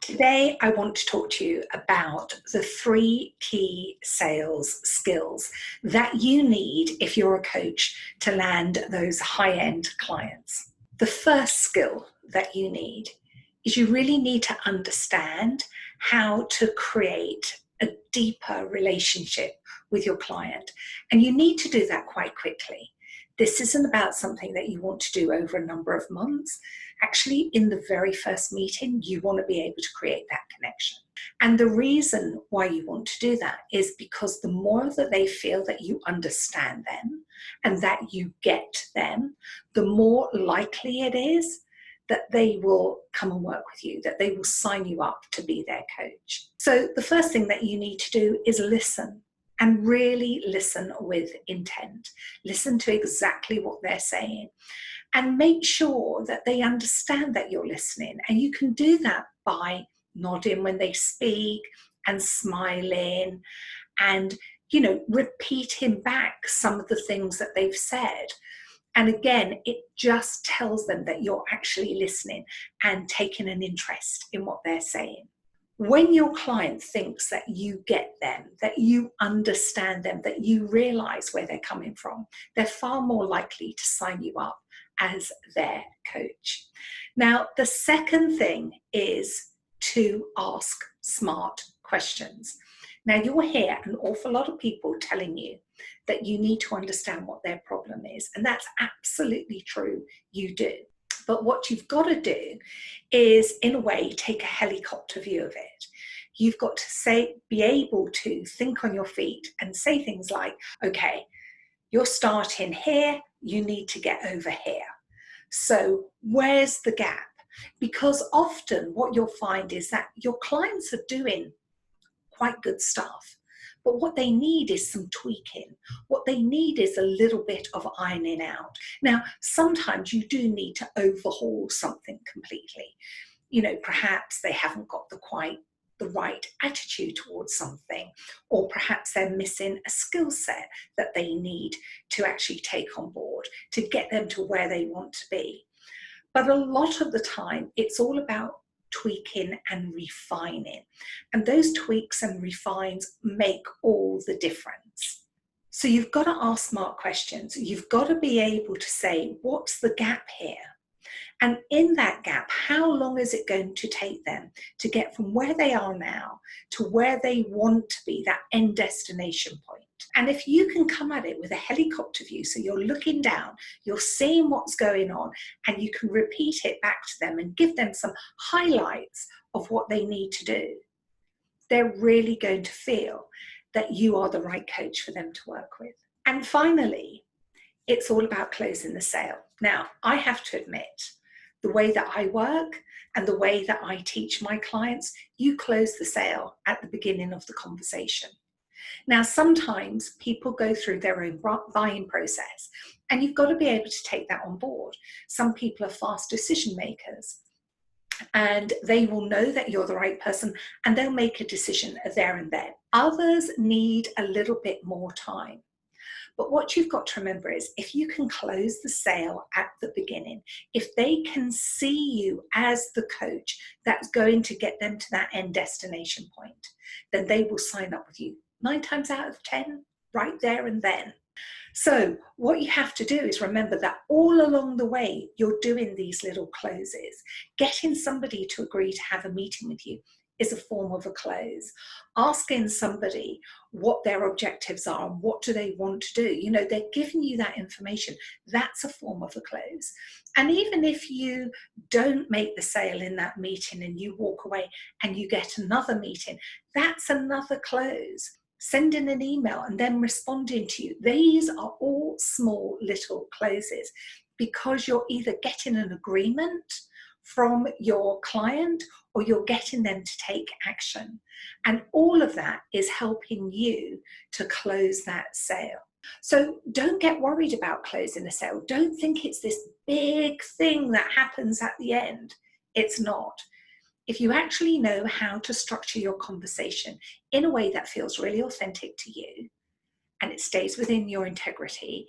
Today, I want to talk to you about the 3 key sales skills that you need if you're a coach to land those high-end clients. The first skill that you need is you really need to understand how to create a deeper relationship with your client. And you need to do that quite quickly. This isn't about something that you want to do over a number of months. Actually, in the very first meeting, you want to be able to create that connection. And the reason why you want to do that is because the more that they feel that you understand them and that you get them, the more likely it is that they will come and work with you, that they will sign you up to be their coach. So the first thing that you need to do is listen. And really listen with intent. Listen to exactly what they're saying and make sure that they understand that you're listening. And you can do that by nodding when they speak and smiling and, repeating back some of the things that they've said. And again, it just tells them that you're actually listening and taking an interest in what they're saying. When your client thinks that you get them, that you understand them, that you realize where they're coming from, they're far more likely to sign you up as their coach. Now, the second thing is to ask smart questions. Now, you'll hear an awful lot of people telling you that you need to understand what their problem is, and that's absolutely true, you do. But what you've got to do is, in a way, take a helicopter view of it. You've got to be able to think on your feet and say things like, okay, you're starting here, you need to get over here. So where's the gap? Because often what you'll find is that your clients are doing quite good stuff. But what they need is some tweaking. What they need is a little bit of ironing out. Now, sometimes you do need to overhaul something completely. Perhaps they haven't got the right attitude towards something, or perhaps they're missing a skill set that they need to actually take on board to get them to where they want to be. But a lot of the time, it's all about tweaking and refining. And those tweaks and refines make all the difference. So you've got to ask smart questions. You've got to be able to say, what's the gap here? And in that gap, how long is it going to take them to get from where they are now to where they want to be, that end destination point? And if you can come at it with a helicopter view, so you're looking down, you're seeing what's going on, and you can repeat it back to them and give them some highlights of what they need to do, they're really going to feel that you are the right coach for them to work with. And finally, it's all about closing the sale. Now, I have to admit, the way that I work and the way that I teach my clients, you close the sale at the beginning of the conversation. Now, sometimes people go through their own buying process, and you've got to be able to take that on board. Some people are fast decision makers, and they will know that you're the right person, and they'll make a decision there and then. Others need a little bit more time. But what you've got to remember is, if you can close the sale at the beginning, if they can see you as the coach that's going to get them to that end destination point, then they will sign up with you 9 times out of 10, right there and then. So what you have to do is remember that all along the way, you're doing these little closes. Getting somebody to agree to have a meeting with you is a form of a close. Asking somebody what their objectives are and what do they want to do, they're giving you that information. That's a form of a close. And even if you don't make the sale in that meeting and you walk away and you get another meeting, that's another close. Sending an email and then responding to you, these are all small little closes, because you're either getting an agreement from your client or you're getting them to take action. And all of that is helping you to close that sale. So don't get worried about closing a sale. Don't think it's this big thing that happens at the end. It's not. If you actually know how to structure your conversation in a way that feels really authentic to you and it stays within your integrity,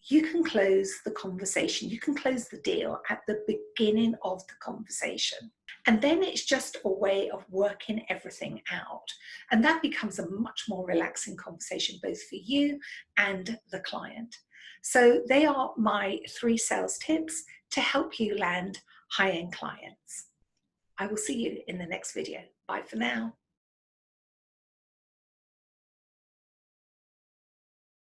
you can close the conversation, you can close the deal at the beginning of the conversation. And then it's just a way of working everything out. And that becomes a much more relaxing conversation, both for you and the client. So they are my 3 sales tips to help you land high-end clients. I will see you in the next video. Bye for now.